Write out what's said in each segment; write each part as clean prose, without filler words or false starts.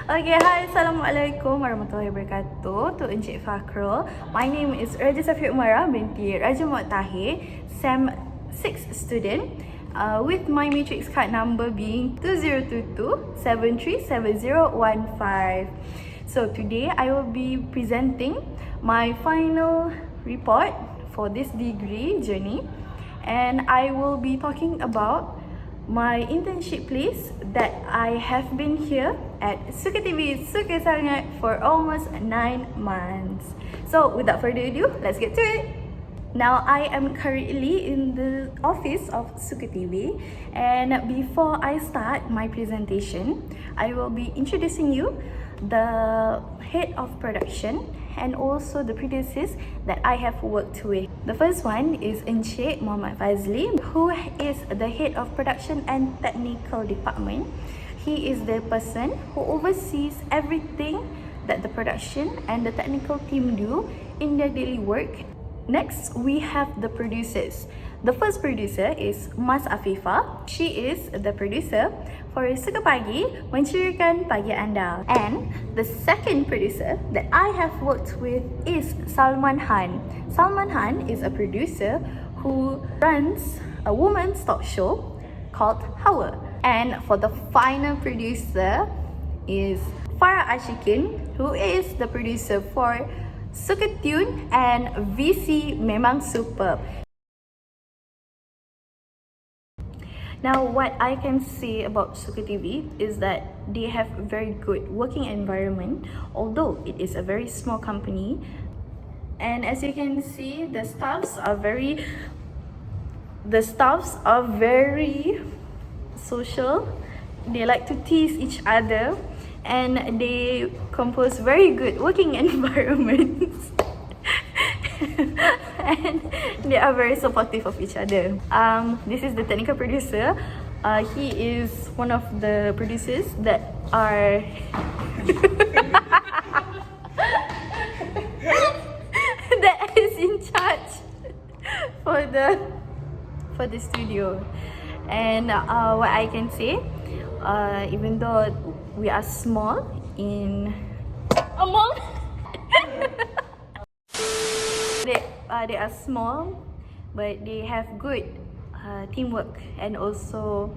Okay, hi, Assalamualaikum warahmatullahi wabarakatuh. To Encik Fakhrul. My name is Raja SAFFIYAH UMAIRAH binti Raja Muhammad Tahir, SEM 6 student, with my matrix card number being 2022-737015. So today I will be presenting my final report for this degree journey, and I will be talking about my internship place that I have been here at Suka TV Suka Sangat for almost 9 months. So without further ado, let's get to it. Now I am currently in the office of Suka TV, and before I start my presentation, I will be introducing you the head of production and also the producers that I have worked with. The first one is Encik Muhammad Fazli, who is the head of production and technical department. He is the person who oversees everything that the production and the technical team do in their daily work. Next, we have the producers. The first producer is Mas Affifah. She is the producer for Suka Pagi, menceriakan pagi anda. And the second producer that I have worked with is Salman Han. Salman Han is a producer who runs a women's talk show called Hawa. And for the final producer is Farah Ashikin, who is the producer for Suka Tune and VC Memang Superb. Now, what I can say about Suka TV is that they have a very good working environment, although it is a very small company. And as you can see, the staffs are very social. They like to tease each other, and they compose very good working environments. And they are very supportive of each other. This is the technical producer. He is one of the producers that are that is in charge for the studio. And what I can say, even though we are small in among they are small, but they have good teamwork, and also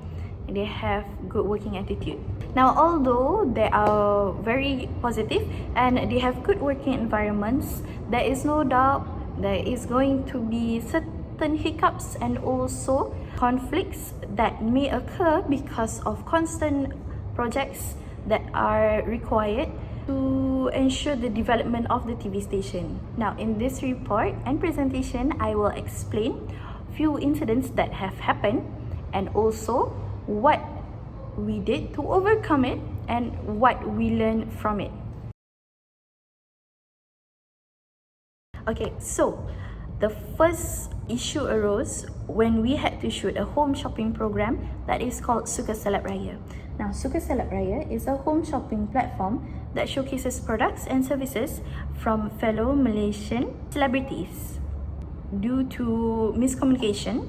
they have good working attitude. Now, although they are very positive and they have good working environments, there is no doubt there is going to be certain hiccups and also conflicts that may occur because of constant projects that are required to ensure the development of the TV station. Now, in this report and presentation, I will explain few incidents that have happened and also what we did to overcome it and what we learned from it. Okay, so the first issue arose when we had to shoot a home shopping program that is called Suka Seleb Raya. Now, Suka Seleb Raya is a home shopping platform that showcases products and services from fellow Malaysian celebrities. Due to miscommunication,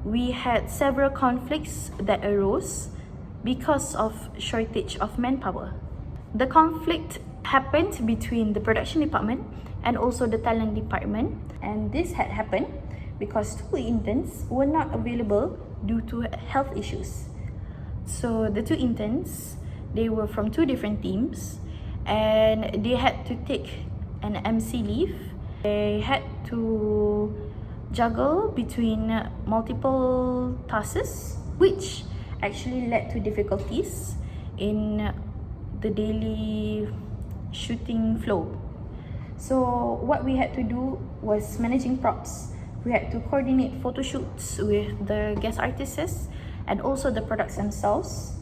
we had several conflicts that arose because of shortage of manpower. The conflict happened between the production department and also the talent department, and this had happened because two interns were not available due to health issues. So the two interns, they were from two different teams, and they had to take an MC leave. They had to juggle between multiple tasks, which actually led to difficulties in the daily shooting flow. So what we had to do was managing props. We had to coordinate photo shoots with the guest artists and also the products themselves.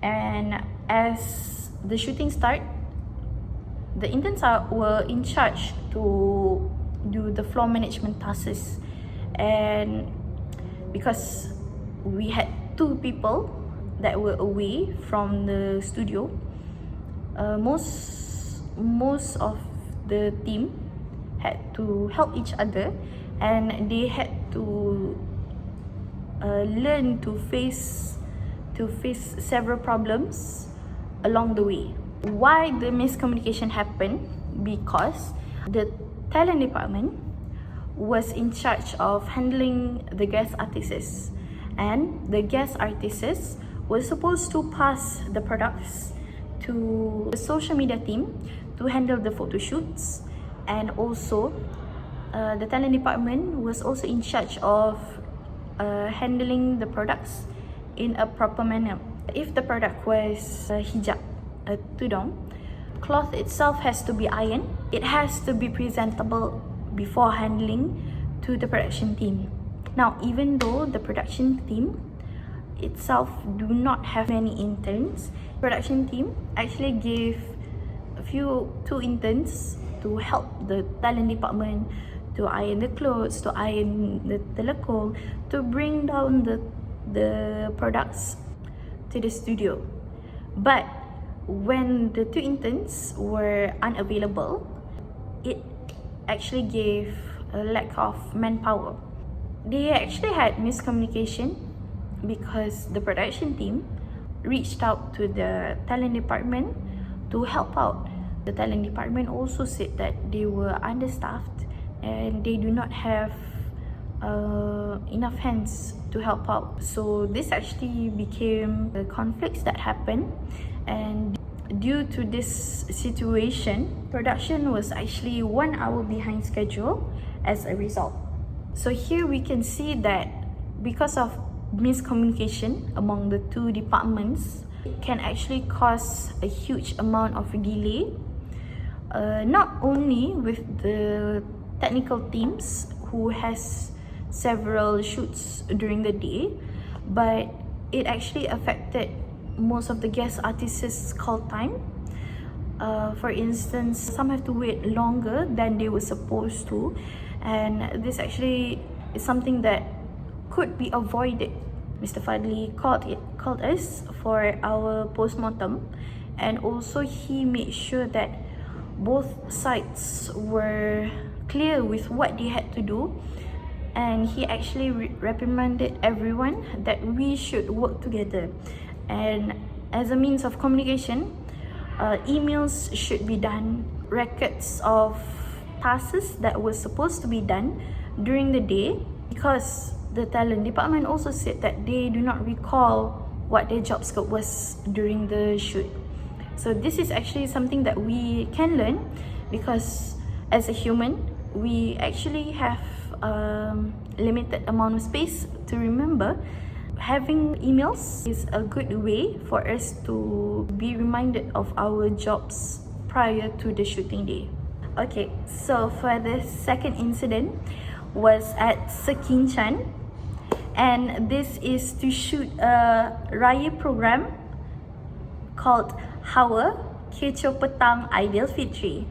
And as the shooting started, the interns were in charge to do the floor management tasks. And because we had two people that were away from the studio, most of the team had to help each other, and they had to learn to face several problems along the way. Why the miscommunication happened? Because the talent department was in charge of handling the guest artists, and the guest artists were supposed to pass the products to the social media team to handle the photo shoots, and also the talent department was also in charge of handling the products in a proper manner. If the product was a hijab, a tudong, cloth itself has to be ironed. It has to be presentable before handling to the production team. Now, even though the production team itself do not have many interns, production team actually gave two interns to help the talent department to iron the clothes, to iron the telekong, to bring down the products to the studio. But when the two interns were unavailable, it actually gave a lack of manpower. They actually had miscommunication because the production team reached out to the talent department to help out. The talent department also said that they were understaffed and they do not have enough hands to help out. So this actually became the conflicts that happened, and due to this situation, production was actually 1 hour behind schedule as a result. So here we can see that because of miscommunication among the two departments, it can actually cause a huge amount of delay, not only with the technical teams who has several shoots during the day, but it actually affected most of the guest artists' call time. For instance, some have to wait longer than they were supposed to, and this actually is something that could be avoided. Mr. Fadli called us for our postmortem, and also he made sure that both sides were clear with what they had to do, and he actually reprimanded everyone that we should work together. And as a means of communication, emails should be done, records of tasks that were supposed to be done during the day, because the talent department also said that they do not recall what their job scope was during the shoot. So this is actually something that we can learn, because as a human, we actually have limited amount of space to remember. Having emails is a good way for us to be reminded of our jobs prior to the shooting day. Okay, so for the second incident was at Sekinchan, and this is to shoot a Raya program called Hawa Kecoh Petang Aidilfitri.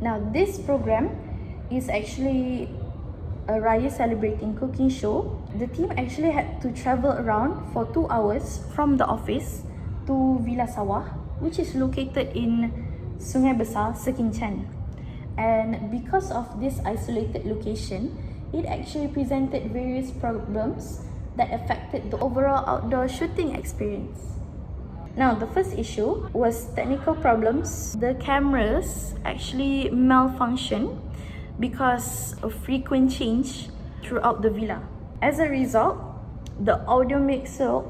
Now this program is actually a Raya celebrating cooking show. The team actually had to travel around for 2 hours from the office to Villa Sawah, which is located in Sungai Besar, Sekinchan. And because of this isolated location, it actually presented various problems that affected the overall outdoor shooting experience. Now, the first issue was technical problems. The cameras actually malfunctioned because of frequent change throughout the villa. As a result, the audio mixer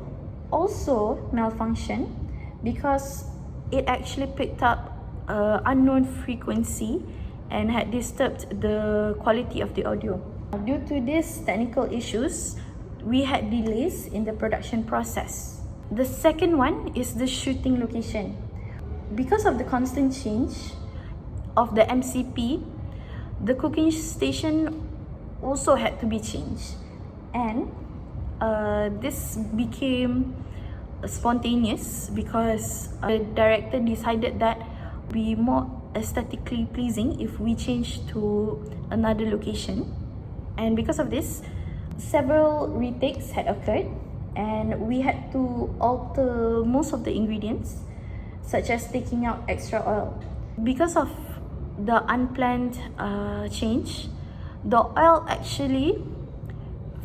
also malfunctioned because it actually picked up unknown frequency and had disturbed the quality of the audio. Due to these technical issues, we had delays in the production process. The second one is the shooting location. Because of the constant change of the MCP, the cooking station also had to be changed, and this became spontaneous because the director decided that be more aesthetically pleasing if we change to another location. And because of this, several retakes had occurred, and we had to alter most of the ingredients, such as taking out extra oil. Because of the unplanned change, the oil actually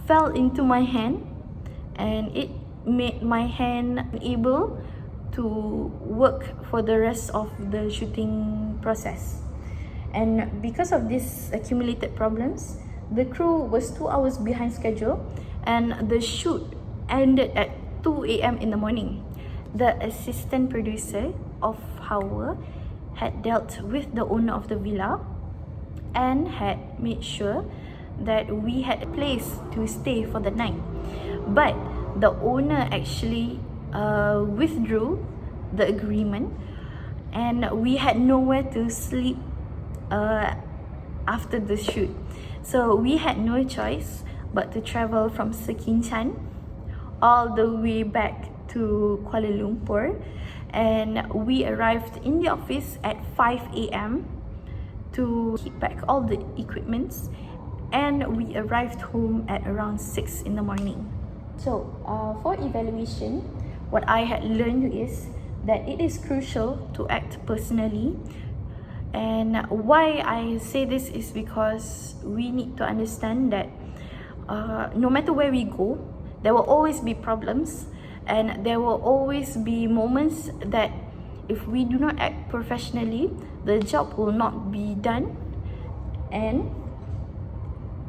fell into my hand, and it made my hand unable to work for the rest of the shooting process. And because of these accumulated problems, the crew was 2 hours behind schedule and the shoot ended at 2 a.m. in the morning. The assistant producer of Hawa had dealt with the owner of the villa and had made sure that we had a place to stay for the night. But the owner actually withdrew the agreement and we had nowhere to sleep after the shoot. So we had no choice but to travel from Sekinchan all the way back to Kuala Lumpur, and we arrived in the office at 5 a.m. to keep back all the equipments, and we arrived home at around 6 in the morning. So for evaluation, what I had learned is that it is crucial to act personally. And why I say this is because we need to understand that no matter where we go, there will always be problems, and there will always be moments that if we do not act professionally, the job will not be done. And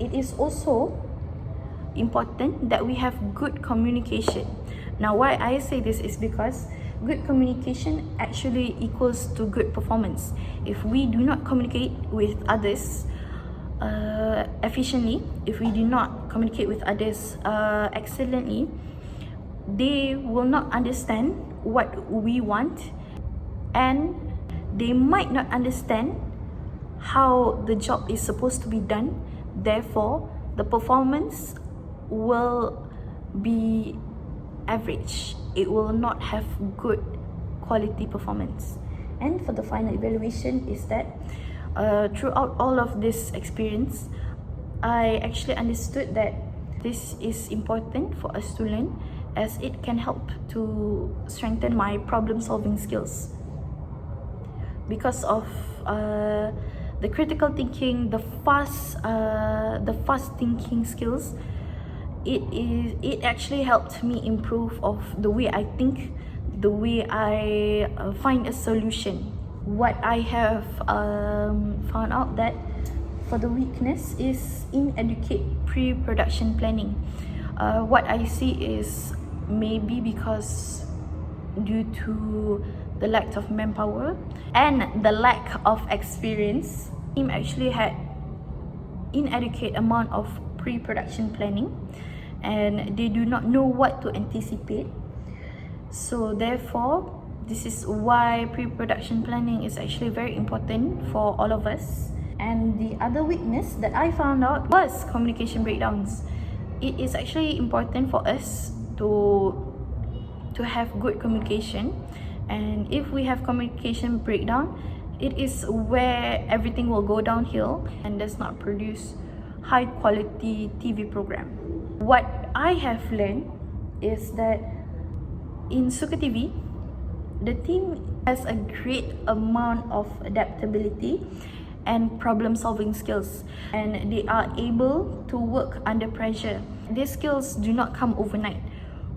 it is also important that we have good communication. Now, why I say this is because good communication actually equals to good performance. If we do not communicate with others efficiently, if we do not communicate with others excellently, they will not understand what we want, and they might not understand how the job is supposed to be done. Therefore, the performance will be average. It will not have good quality performance. And for the final evaluation is that throughout all of this experience, I actually understood that this is important for us to learn, as it can help to strengthen my problem solving skills. Because of the critical thinking, the fast thinking skills, it actually helped me improve of the way I think, the way I find a solution. What I have found out that for the weakness is inadequate pre-production planning. What I see is maybe because due to the lack of manpower and the lack of experience, team actually had inadequate amount of pre-production planning, and they do not know what to anticipate. So therefore, this is why pre-production planning is actually very important for all of us. And the other weakness that I found out was communication breakdowns. It is actually important for us to have good communication, and if we have communication breakdown, it is where everything will go downhill and does not produce high quality TV program. What I have learned is that in Suka TV, the team has a great amount of adaptability and problem solving skills, and they are able to work under pressure. These skills do not come overnight.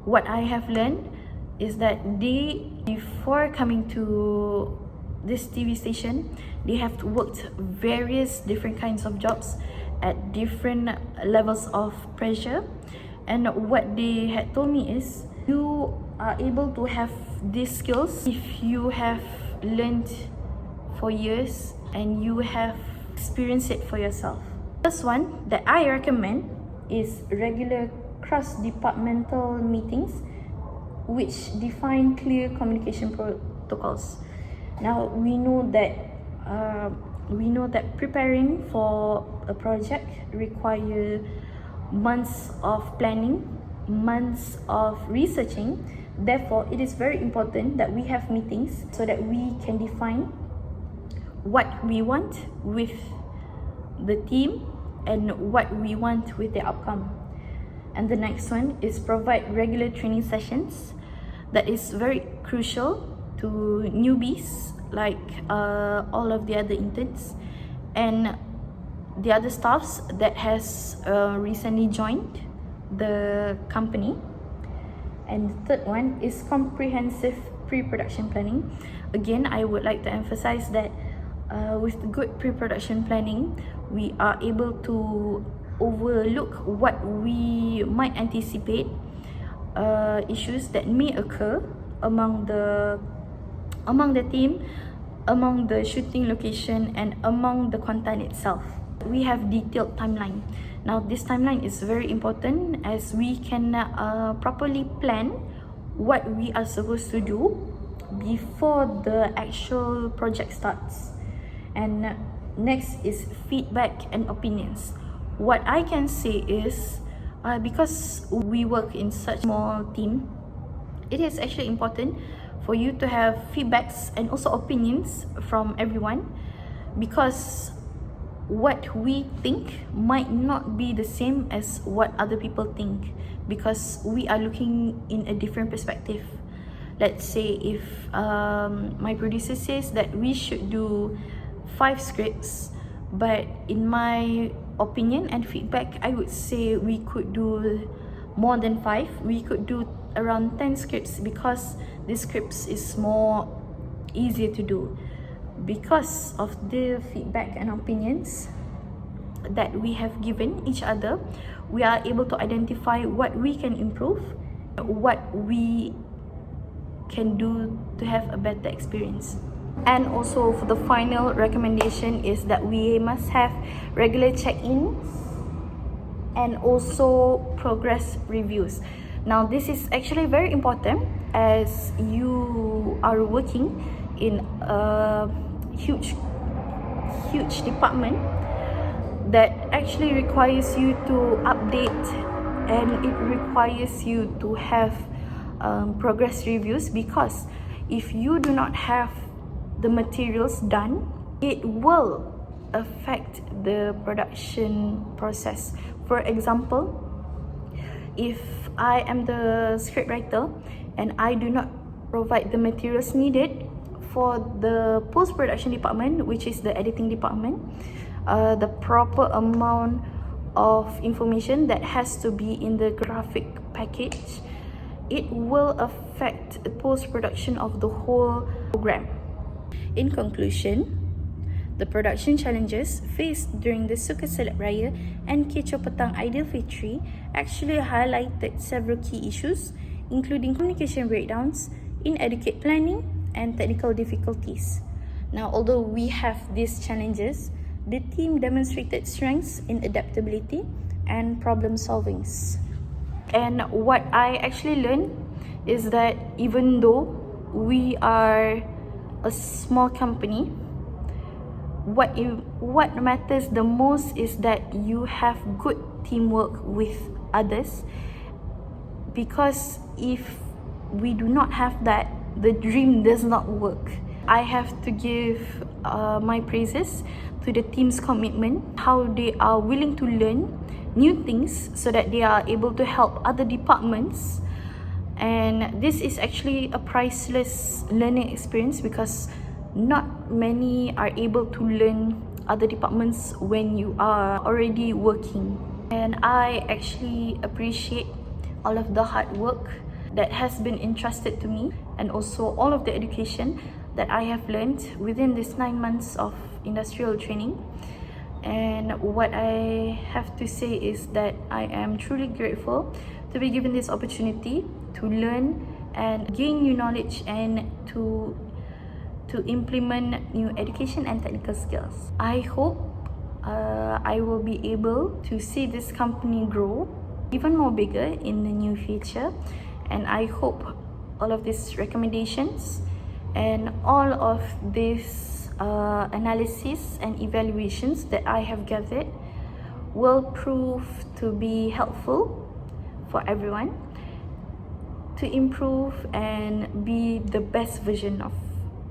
What I have learned is that before coming to this TV station, they have worked various different kinds of jobs at different levels of pressure. And what they had told me is, you are able to have these skills if you have learned for years and you have experienced it for yourself. First one that I recommend is regular cross-departmental meetings which define clear communication protocols. Now we know that preparing for a project requires months of planning, months of researching. Therefore, it is very important that we have meetings so that we can define what we want with the team and what we want with the outcome. And the next one is provide regular training sessions. That is very crucial to newbies like all of the other interns and the other staffs that has recently joined the company. And the third one is comprehensive pre-production planning. Again, I would like to emphasize that with good pre-production planning, we are able to overlook what we might anticipate issues that may occur among the team, among the shooting location, and among the content itself. We have detailed timeline. Now this timeline is very important as we can properly plan what we are supposed to do before the actual project starts. And next is feedback and opinions. What I can say is because we work in such a small team, it is actually important for you to have feedbacks and also opinions from everyone, because what we think might not be the same as what other people think, because we are looking in a different perspective. Let's say if my producer says that we should do 5 scripts, but in my opinion and feedback, I would say we could do more than 5. We could do around 10 scripts, because this scripts is more easier to do. Because of the feedback and opinions that we have given each other, we are able to identify what we can improve, what we can do to have a better experience. And also for the final recommendation is that we must have regular check-ins and also progress reviews. Now this is actually very important as you are working in a huge department that actually requires you to update, and it requires you to have progress reviews, because if you do not have the materials done, it will affect the production process. For example, if I am the scriptwriter and I do not provide the materials needed for the post-production department, which is the editing department, the proper amount of information that has to be in the graphic package, it will affect the post-production of the whole program. In conclusion, the production challenges faced during the Suka Seleb Raya and Kecoh Petang Aidilfitri actually highlighted several key issues, including communication breakdowns, inadequate planning, and technical difficulties. Now, although we have these challenges, the team demonstrated strengths in adaptability and problem solving. And what I actually learned is that even though we are a small company, what matters the most is that you have good teamwork with others, because if we do not have that, the dream does not work. I have to give my praises to the team's commitment, how they are willing to learn new things so that they are able to help other departments. And this is actually a priceless learning experience, because not many are able to learn other departments when you are already working. And I actually appreciate all of the hard work that has been entrusted to me, and also all of the education that I have learned within these 9 months of industrial training. And what I have to say is that I am truly grateful to be given this opportunity to learn and gain new knowledge, and to implement new education and technical skills. I hope I will be able to see this company grow even more bigger in the near future. And I hope all of these recommendations and all of these analysis and evaluations that I have gathered will prove to be helpful for everyone to improve and be the best version of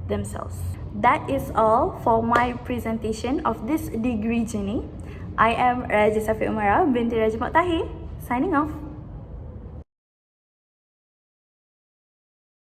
themselves. That is all for my presentation of this degree journey. I am Raja SAFFIYAH binti Raja Moktahir, signing off.